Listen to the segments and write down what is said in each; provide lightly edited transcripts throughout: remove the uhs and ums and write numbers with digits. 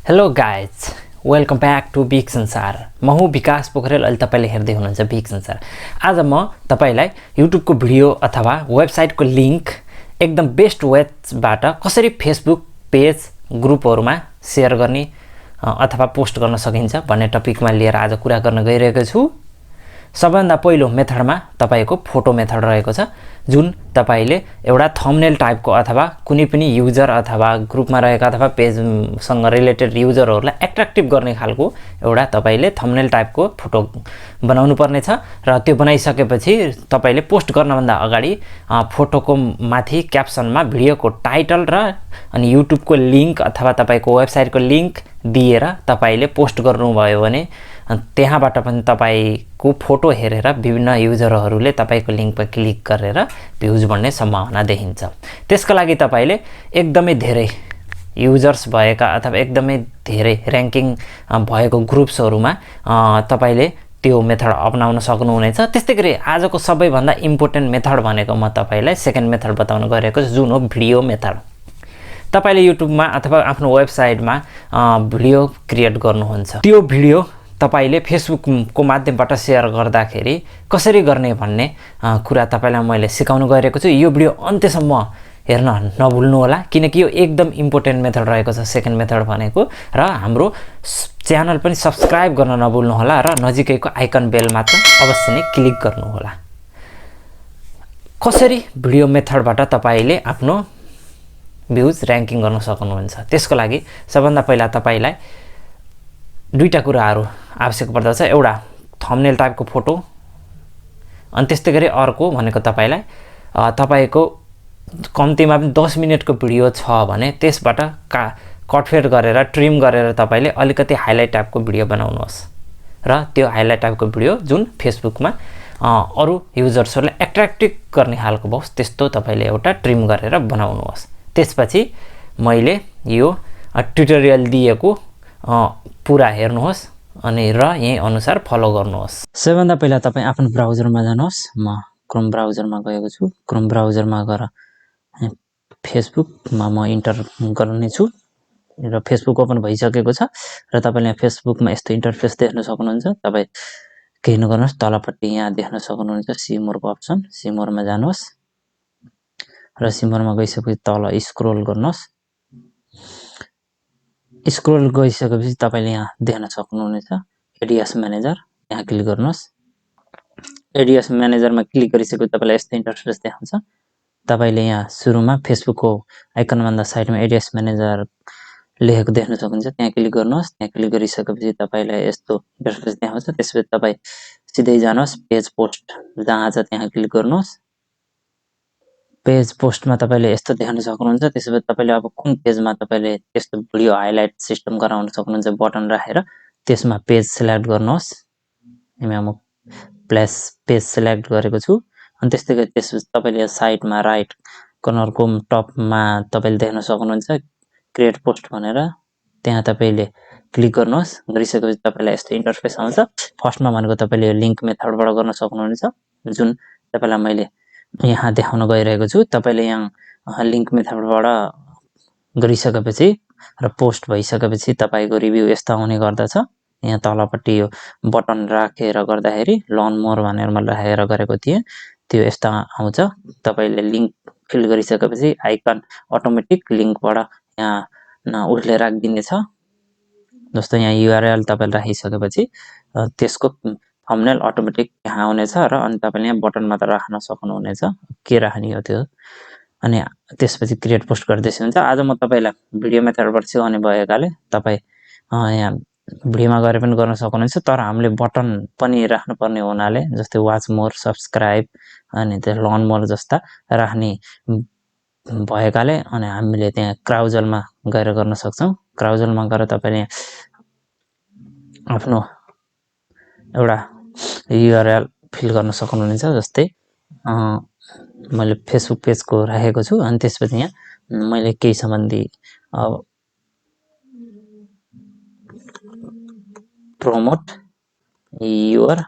Hello guys, welcome back to बिगसंसार। म हुँ विकास पोखरेल। अहिले तपाईँले हेर्दै हुनुहुन्छ बिगसंसार। आज म तपाईँलाई युट्युबको भिडियो अथवा वेबसाइटको लिङ्क एकदम बेस्ट वेबाट कसरी फेसबुक पेज ग्रुपहरूमा सेयर गर्ने अथवा पोस्ट गर्न सकिन्छ भन्ने टपिकमा लिएर आज कुरा गर्न गइरहेको छु। सबभन्दा पहिलो मेथडमा तपाईको फोटो मेथड रहेको छ, जुन तपाईले एउटा थम्बनेल टाइपको अथवा कुनै पनि युजर अथवा ग्रुपमा रहेका अथवा पेजसँग रिलेटेड युजरहरूलाई एट्र्याक्टिभ गर्ने खालको एउटा तपाईले थम्बनेल टाइपको फोटो बनाउनु पर्ने छ। र त्यो बनाइसकेपछि तपाईले पोस्ट गर्नभन्दा अगाडि फोटोको माथि क्याप्सनमा भिडियोको टाइटल र अनि युट्युबको लिङ्क अथवा तपाईको वेबसाइटको लिङ्क दिएर तपाईले पोस्ट गर्नुभयो भने त्यहाँबाट पनि तपाईको फोटो हेरेर विभिन्न युजरहरूले तपाईको लिङ्कमा क्लिक गरेर भ्युज बढ्ने सम्भावना देखिन्छ। त्यसको लागि तपाईले एकदमै धेरै युजर्स भएका अथवा एकदमै धेरै र्याङ्किङ भएको ग्रुप्सहरूमा तपाईले त्यो मेथड अपनाउन सक्नुहुनेछ। त्यस्तै गरी आजको सबैभन्दा इम्पोर्टेन्ट मेथड भनेको म तपाईलाई सेकेन्ड मेथड बताउन गएको छु, जुन हो भिडियो मेथड। तपाईले युट्युबमा अथवा आफ्नो वेबसाइटमा भिडियो क्रिएट गर्नुहुन्छ, त्यो भिडियो तपाईले फेसबुकको माध्यमबाट सेयर गर्दाखेरि कसरी गर्ने भन्ने कुरा तपाईलाई मैले सिकाउन गइरहेको छु। यो भिडियो अन्त्यसम्म हेर्न नभुल्नु होला, किनकि यो एकदम इम्पोर्टेन्ट मेथड रहेको छ सेकेन्ड मेथड भनेको। र हाम्रो च्यानल पनि सब्स्क्राइब गर्न नभुल्नु होला र नजिकैको आइकन बेलमा त अवश्य नै क्लिक गर्नु होला। कसरी भिडियो मेथडबाट तपाईले आफ्नो भ्युज र्याङ्किङ गर्न सक्नुहुन्छ, त्यसको लागि सबभन्दा पहिला तपाईलाई दुईटा कुराहरू आवश्यक पर्दछ। एउटा थम्बनेल टाइपको फोटो, अनि त्यस्तै गरी अर्को भनेको तपाईलाई तपाईको कम्तीमा पनि 10 मिनेटको भिडियो छ भने त्यसबाट कटफेड गरेर ट्रिम गरेर तपाईले अलिकति हाइलाइट टाइपको भिडियो बनाउनुहोस् र त्यो हाइलाइट टाइपको भिडियो जुन फेसबुकमा अरू युजर्सहरूलाई एट्र्याक्टिभ गर्ने खालको होस् त्यस्तो तपाईले एउटा ट्रिम गरेर बनाउनुहोस्। त्यसपछि मैले यो ट्युटोरियल दिएको पुरा हेर्नुहोस् अनि र यही अनुसार फलो गर्नुहोस्। सबैभन्दा पहिला तपाईँ आफ्नो ब्राउजरमा जानुहोस्। म क्रोम ब्राउजरमा गएको छु। क्रोम ब्राउजरमा गएर फेसबुकमा म इन्टर गर्नेछु र फेसबुक ओपन भइसकेको छ र तपाईँले यहाँ फेसबुकमा यस्तो इन्टरफेस देख्न सक्नुहुन्छ। तपाईँ केही नगर्नुहोस्, तलपट्टि यहाँ देख्न सक्नुहुन्छ सिमोरको अप्सन, सिमोरमा जानुहोस् र सिमोरमा गइसकेपछि तल स्क्रोल गर्नुहोस्। स्क्रोल गइसकेपछि तपाईले यहाँ देख्न सक्नुहुनेछ एडिएस म्यानेजर, यहाँ क्लिक गर्नुहोस्। एडिएस म्यानेजरमा क्लिक गरिसकेपछि तपाईलाई यस्तो इन्टरफेस देखाउँछ। तपाईले यहाँ सुरुमा फेसबुकको आइकनभन्दा साइडमा एडिएस म्यानेजर लेखेको देख्न सक्नुहुन्छ, त्यहाँ क्लिक गर्नुहोस्। त्यहाँ क्लिक गरिसकेपछि तपाईलाई यस्तो इन्टरफेस देखाउँछ। त्यसपछि तपाईँ सिधै जानुहोस् पेज पोस्ट जहाँ छ त्यहाँ क्लिक गर्नुहोस्। पेज पोस्टमा तपाईले यस्तो देख्न सक्नुहुन्छ। त्यसपछि तपाईले अब कुन पेजमा तपाईले त्यस्तो भिडियो हाइलाइट सिस्टम गराउन सक्नुहुन्छ बटन राखेर त्यसमा पेज सिलेक्ट गर्नुहोस्। यहाँ म पेज सिलेक्ट गरेको छु। अनि त्यस्तै गरी त्यसपछि तपाईले साइडमा राइट कर्नरको टपमा तपाईले देख्न सक्नुहुन्छ क्रिएट पोस्ट भनेर, त्यहाँ तपाईले क्लिक गर्नुहोस्। गरिसकेपछि तपाईलाई यस्तो इन्टरफेस आउँछ। फर्स्टमा भनेको तपाईले यो लिङ्क मेथडबाट गर्न सक्नुहुनेछ, जुन तपाईलाई मैले यहाँ देखाउन गइरहेको छु। तपाईले यहाँ लिङ्क मेथडबाट गरिसकेपछि र पोस्ट भइसकेपछि तपाईको रिभ्यू यस्तो आउने गर्दछ। यहाँ तलपट्टि यो बटन राखेर गर्दाखेरि लर्न मोर भनेर मैले राखेर गरेको थिएँ, त्यो यस्तो आउँछ। तपाईले लिङ्क फिल गरिसकेपछि आइकन अटोमेटिक लिङ्कबाट यहाँ उसले राखिदिनेछ। जस्तो यहाँ युआरएल तपाईले राखिसकेपछि त्यसको थम्बनेल अटोमेटिक यहाँ आउनेछ र अनि तपाईले यहाँ बटनमा त राख्न सक्नुहुनेछ के राख्ने हो त्यो। अनि त्यसपछि क्रिएट पोस्ट गर्दैछ हुन्छ। आज म तपाईलाई भिडियो मेथडबाट सिकाउने भएकाले तपाईँ यहाँ भिडियोमा गएर पनि गर्न सक्नुहुन्छ, तर हामीले बटन पनि राख्नुपर्ने हुनाले जस्तै वाच मोर, सब्सक्राइब अनि त्यो लर्न मोर जस्ता राख्ने भएकाले अनि हामीले त्यहाँ क्राउजलमा गएर गर्न सक्छौँ। क्राउजलमा गएर तपाईँले आफ्नो एउटा युआरएल फिल गर्न सक्नुहुनेछ। जस्तै मैले फेसबुक पेजको राखेको छु। अनि त्यसपछि यहाँ मैले केही सम्बन्धी प्रमोट युर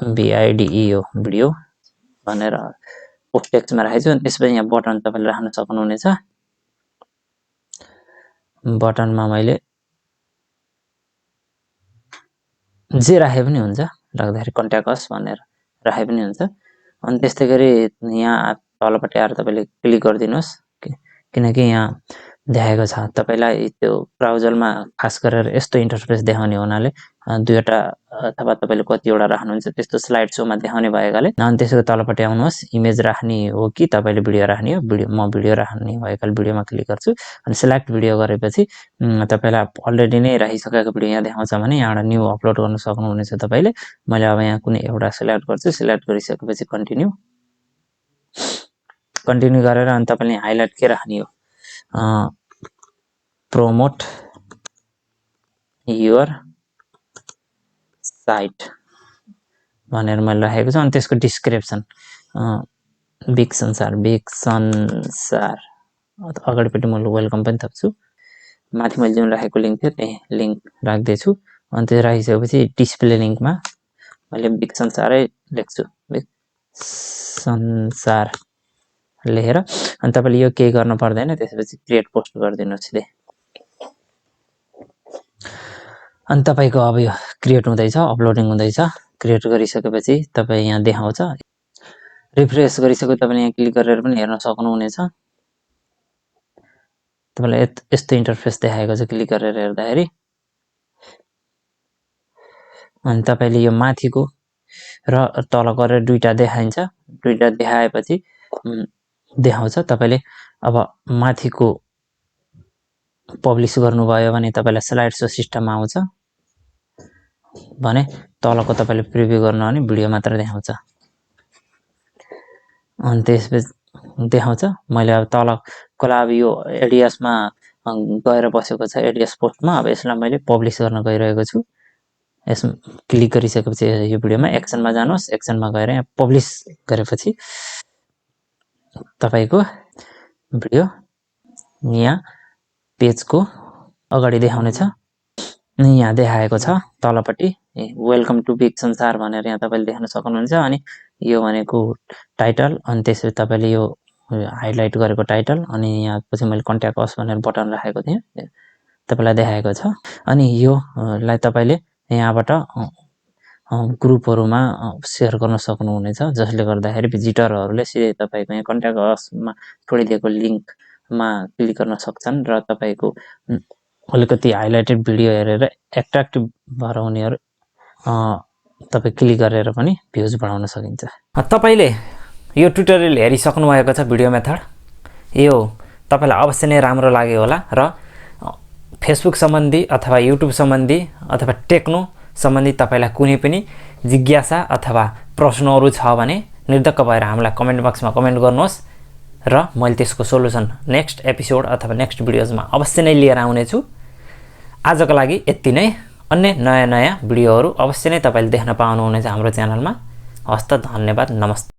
भिडियो भनेर पोस्ट टेक्स्टमा राखेको छु। अनि त्यसपछि यहाँ बटन तपाईँले राख्न सक्नुहुनेछ। बटनमा मैले जे राखे पनि हुन्छ, राख्दाखेरि कन्ट्याक्ट अस भनेर राखे पनि हुन्छ। अनि त्यस्तै गरी यहाँ तलपट्टि आएर तपाईँले क्लिक गरिदिनुहोस्, किनकि यहाँ देखाएको छ तपाईँलाई त्यो ब्राउजरमा खास गरेर यस्तो इन्टरफेस देखाउने हुनाले दुईवटा अथवा तपाईँले कतिवटा राख्नुहुन्छ त्यस्तो स्लाइड सोमा देखाउने भएकाले। अनि त्यसको तलपट्टि आउनुहोस्, इमेज राख्ने हो कि तपाईँले भिडियो राख्ने हो, म भिडियो राख्ने भएकाले भिडियोमा क्लिक गर्छु। अनि सिलेक्ट भिडियो गरेपछि तपाईँलाई अलरेडी नै राखिसकेको भिडियो यहाँ देखाउँछ भने यहाँबाट न्यू अपलोड गर्न सक्नुहुनेछ तपाईँले। मैले अब यहाँ कुनै एउटा सिलेक्ट गर्छु, सिलेक्ट गरिसकेपछि कन्टिन्यू गरेर अनि तपाईँले हाइलाइट के राख्ने हो, promote your site भनेर मैले राखेको छु। अनि त्यसको डिस्क्रिप्सन बिगसंसार अगाडिपट्टि म वेलकम पनि थप्छु। माथि मैले जुन राखेको लिङ्क थियो त्यही लिङ्क राख्दैछु। अनि त्यो राखिसकेपछि डिस्प्ले लिङ्कमा मैले बिगसंसारै लेख्छु, बिगसंसार लेखेर। अनि तपाईँले यो केही गर्न पर्दैन, त्यसपछि क्रिएट पोस्ट गरिदिनुहोस् सिधै। अनि तपाईँको अब यो क्रिएट हुँदैछ, अपलोडिङ हुँदैछ। क्रिएट गरिसकेपछि तपाईँ यहाँ देखाउँछ, रिफ्रेस गरिसकेपछि तपाईँले यहाँ क्लिक गरेर पनि हेर्न सक्नुहुनेछ। तपाईँलाई यस्तो इन्टरफेस देखाएको छ क्लिक गरेर हेर्दाखेरि। अनि तपाईँले यो माथिको र तल गरेर दुईटा देखाइन्छ, दुईटा देखाएपछि देखाउँछ। तपाईँले अब माथिको पब्लिस गर्नुभयो भने तपाईँलाई स्लाइड सो सिस्टम आउँछ भने तलको तपाईँले प्रिभ्यू गर्नु भने भिडियो मात्र देखाउँछ। अनि त्यसपछि देखाउँछ। मैले अब तलको अब यो एडिएसमा गएर बसेको छ, एडिएस पोस्टमा। अब यसलाई मैले पब्लिस गर्न गइरहेको छु। यसमा क्लिक गरिसकेपछि यो भिडियोमा एक्सनमा जानुहोस्, एक्सनमा गएर यहाँ पब्लिस गरेपछि तपाईँको भिडियो यहाँ पेजको अगाडि देखाउनेछ। यहाँ देखाएको छ तलपट्टि वेलकम टु बिगसंसार भनेर यहाँ तपाईँले देख्न सक्नुहुन्छ। अनि यो भनेको टाइटल, अनि त्यसपछि तपाईँले यो हाइलाइट गरेको टाइटल, अनि यहाँ पछि मैले कन्ट्याक्ट अस भनेर बटन राखेको थिएँ, तपाईँलाई देखाएको छ। अनि योलाई तपाईँले यहाँबाट ग्रुपहरूमा सेयर गर्न सक्नुहुनेछ, जसले गर्दाखेरि भिजिटरहरूले सिधै तपाईँको यहाँ कन्ट्याक्ट असमा छोडिदिएको लिङ्कमा क्लिक गर्न सक्छन् र तपाईँको अलिकति हाइलाइटेड भिडियो हेरेर एट्र्याक्टिभ भएर उनीहरू तपाईँ क्लिक गरेर पनि भ्युज बढाउन सकिन्छ। तपाईँले यो ट्युटोरियल हेरिसक्नु भएको छ, भिडियो मेथड यो तपाईँलाई अवश्य नै राम्रो लाग्यो होला र फेसबुक सम्बन्धी अथवा युट्युब सम्बन्धी अथवा टेक्नो सम्बन्धी तपाईँलाई कुनै पनि जिज्ञासा अथवा प्रश्नहरू छ भने निर्धक्क भएर हामीलाई कमेन्ट बक्समा कमेन्ट गर्नुहोस् र मैले त्यसको सोलुसन नेक्स्ट एपिसोड अथवा नेक्स्ट भिडियोजमा अवश्य नै लिएर आउनेछु। आजको लागि यति नै। अन्य नयाँ भिडियोहरू अवश्य नै तपाईँले देख्न पाउनुहुनेछ हाम्रो च्यानलमा। हस्त, धन्यवाद, नमस्ते।